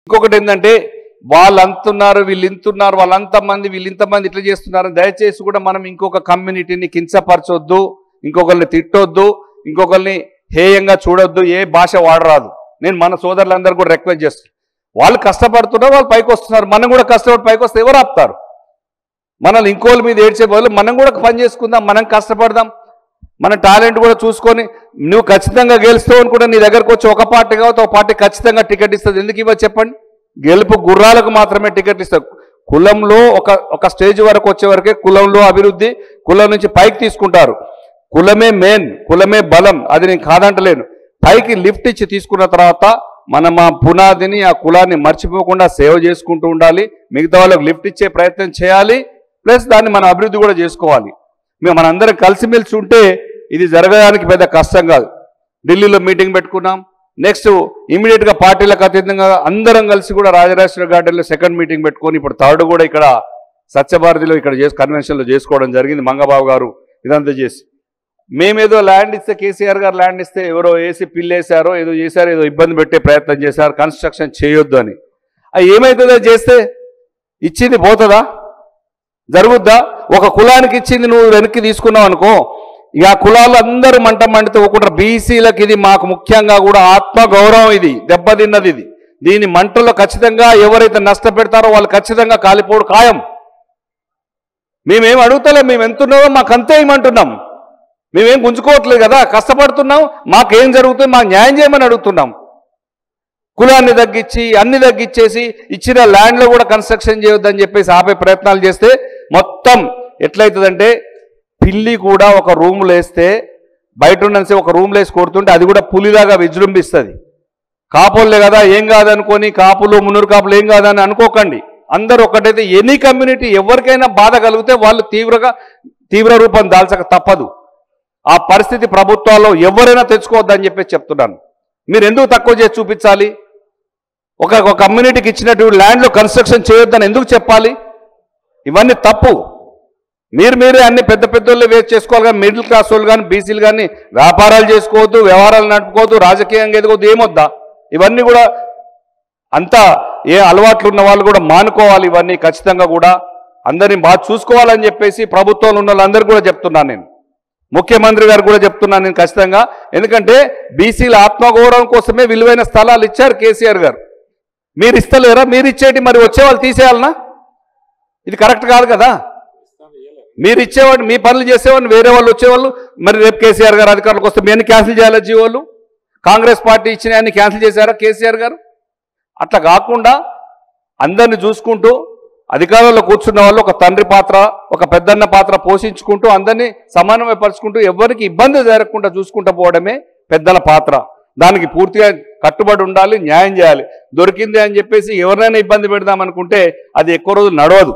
ఇంకొకటి ఏంటంటే వాళ్ళు అంటున్నారు, వీళ్ళు ఇంతున్నారు, వాళ్ళంతమంది వీళ్ళు ఇంతమంది ఇట్లా చేస్తున్నారు. దయచేసి కూడా మనం ఇంకొక కమ్యూనిటీని కించపరచొద్దు, ఇంకొకరిని తిట్టొద్దు, ఇంకొకరిని హేయంగా చూడొద్దు, ఏ భాష వాడరాదు. నేను మన సోదరులందరూ కూడా రిక్వెస్ట్ చేస్తాను. వాళ్ళు కష్టపడుతున్నారు, వాళ్ళు పైకి వస్తున్నారు. మనం కూడా కష్టపడి పైకి వస్తే ఎవరు ఆపుతారు? మనల్ని ఇంకోళ్ళ మీద ఏడ్చే బదులు మనం కూడా పని చేసుకుందాం, మనం కష్టపడదాం, మన టాలెంట్ కూడా చూసుకొని. నువ్వు ఖచ్చితంగా గెలుస్తావు అని కూడా నీ దగ్గరకు వచ్చి ఒక పార్టీ కావచ్చు, ఒక పార్టీ ఖచ్చితంగా టికెట్ ఇస్తుంది. ఎందుకు ఇవ్వ చెప్పండి? గెలుపు గుర్రాలకు మాత్రమే టికెట్ ఇస్తారు. కులంలో ఒక స్టేజ్ వరకు వచ్చే వరకే కులంలో అభివృద్ధి, కులం నుంచి పైకి తీసుకుంటారు. కులమే మెయిన్, కులమే బలం, అది నేను కాదంటలేను. పైకి లిఫ్ట్ ఇచ్చి తీసుకున్న తర్వాత మనం ఆ పునాదిని, ఆ కులాన్ని మర్చిపోకుండా సేవ చేసుకుంటూ ఉండాలి. మిగతా వాళ్ళకి లిఫ్ట్ ఇచ్చే ప్రయత్నం చేయాలి, ప్లస్ దాన్ని మనం అభివృద్ధి కూడా చేసుకోవాలి. మనందరం కలిసిమెలిసి ఉంటే ఇది జరగడానికి పెద్ద కష్టం కాదు. ఢిల్లీలో మీటింగ్ పెట్టుకున్నాం. నెక్స్ట్ ఇమీడియట్గా పార్టీలకు అతీతంగా అందరం కలిసి కూడా రాజరాజేశ్వర గార్డెన్లో సెకండ్ మీటింగ్ పెట్టుకొని ఇప్పుడు థర్డ్ కూడా ఇక్కడ సత్యభారతిలో ఇక్కడ కన్వెన్షన్లో చేసుకోవడం జరిగింది. మంగబాబు గారు ఇదంతా చేసి మేమేదో ల్యాండ్ ఇస్తే, కేసీఆర్ గారు ల్యాండ్ ఇస్తే ఎవరో వేసి పిల్లేశారో ఏదో చేశారో, ఏదో ఇబ్బంది పెట్టే ప్రయత్నం చేశారు, కన్స్ట్రక్షన్ చేయొద్దు అని. అది ఏమవుతుందో చేస్తే ఇచ్చింది పోతుందా? జరుగుద్దా? ఒక కులానికి ఇచ్చింది నువ్వు వెనక్కి తీసుకున్నావు అనుకో, ఇక ఆ కులాలు అందరూ మంట మండితే ఒక్కుంటారు. బీసీలకు ఇది మాకు ముఖ్యంగా కూడా ఆత్మగౌరవం, ఇది దెబ్బతిన్నది. ఇది దీని మంటల్లో ఖచ్చితంగా ఎవరైతే నష్టపెడతారో వాళ్ళు ఖచ్చితంగా కాలిపోడు ఖాయం. మేమేం అడుగుతలే, మేము ఎంతున్నామో మాకు అంతే ఏమంటున్నాం. మేమేం గుంజుకోవట్లేదు కదా, కష్టపడుతున్నాం. మాకేం జరుగుతుంది, మాకు న్యాయం చేయమని అడుగుతున్నాం. కులాన్ని తగ్గించి అన్ని తగ్గించేసి ఇచ్చిన ల్యాండ్లో కూడా కన్స్ట్రక్షన్ చేయొద్దని చెప్పేసి ఆపే ప్రయత్నాలు చేస్తే మొత్తం ఎట్లయితుందంటే, పిల్లి కూడా ఒక రూమ్లో వేస్తే బయట ఉన్నసి ఒక రూమ్లో వేసి కొడుతుంటే అది కూడా పులిలాగా విజృంభిస్తుంది. కాపులే కదా ఏం కాదనుకొని, కాపులు మున్నూరు కాపులు ఏం కాదని అనుకోకండి. అందరూ ఒకటైతే ఎనీ కమ్యూనిటీ ఎవరికైనా బాధ కలిగితే వాళ్ళు తీవ్ర రూపం దాల్చక తప్పదు. ఆ పరిస్థితి ప్రభుత్వాల్లో ఎవరైనా తెచ్చుకోవద్దని చెప్పేసి చెప్తున్నాను. మీరు ఎందుకు తక్కువ చేసి చూపించాలి? ఒక కమ్యూనిటీకి ఇచ్చినటువంటి ల్యాండ్లో కన్స్ట్రక్షన్ చేయొద్దని ఎందుకు చెప్పాలి? ఇవన్నీ తప్పు. మీరే అన్ని పెద్ద వాళ్ళు వేస్ట్ చేసుకోవాలి. కానీ మిడిల్ క్లాస్ వాళ్ళు కానీ బీసీలు కానీ వ్యాపారాలు చేసుకోవద్దు, వ్యవహారాలు నడుపుకోవద్దు, రాజకీయంగా ఎదగొద్దు, ఏమొద్దా? ఇవన్నీ కూడా అంతా అలవాట్లు ఉన్న వాళ్ళు కూడా మానుకోవాలి. ఇవన్నీ ఖచ్చితంగా కూడా అందరినీ బాగా చూసుకోవాలని చెప్పేసి ప్రభుత్వంలో ఉన్న వాళ్ళందరూ కూడా చెప్తున్నాను. నేను ముఖ్యమంత్రి గారు కూడా చెప్తున్నాను నేను ఖచ్చితంగా. ఎందుకంటే బీసీల ఆత్మగౌరవం కోసమే విలువైన స్థలాలు ఇచ్చారు కేసీఆర్ గారు. మీరు ఇస్తలేరా? మీరు ఇచ్చేటి మరి వచ్చేవాళ్ళు తీసేయాలనా? ఇది కరెక్ట్ కాదు కదా. మీరు ఇచ్చేవాడిని, మీ పనులు చేసేవాడిని వేరే వాళ్ళు వచ్చేవాళ్ళు. మరి రేపు కేసీఆర్ గారు అధికారులకు వస్తే మీ అన్ని క్యాన్సిల్ చేయాలా? జీవోలు కాంగ్రెస్ పార్టీ ఇచ్చిన అన్ని క్యాన్సిల్ చేశారా కేసీఆర్ గారు? అట్లా కాకుండా అందరిని చూసుకుంటూ అధికారంలో కూర్చున్న వాళ్ళు ఒక తండ్రి పాత్ర, ఒక పెద్దన్న పాత్ర పోషించుకుంటూ అందరినీ సమన్వయపరుచుకుంటూ ఎవరికి ఇబ్బంది జరగకుండా చూసుకుంటూ పోవడమే పెద్దల పాత్ర. దానికి పూర్తిగా కట్టుబడి ఉండాలి, న్యాయం చేయాలి. దొరికింది అని చెప్పేసి ఎవరినైనా ఇబ్బంది పెడదామనుకుంటే అది ఎక్కువ రోజులు నడవదు.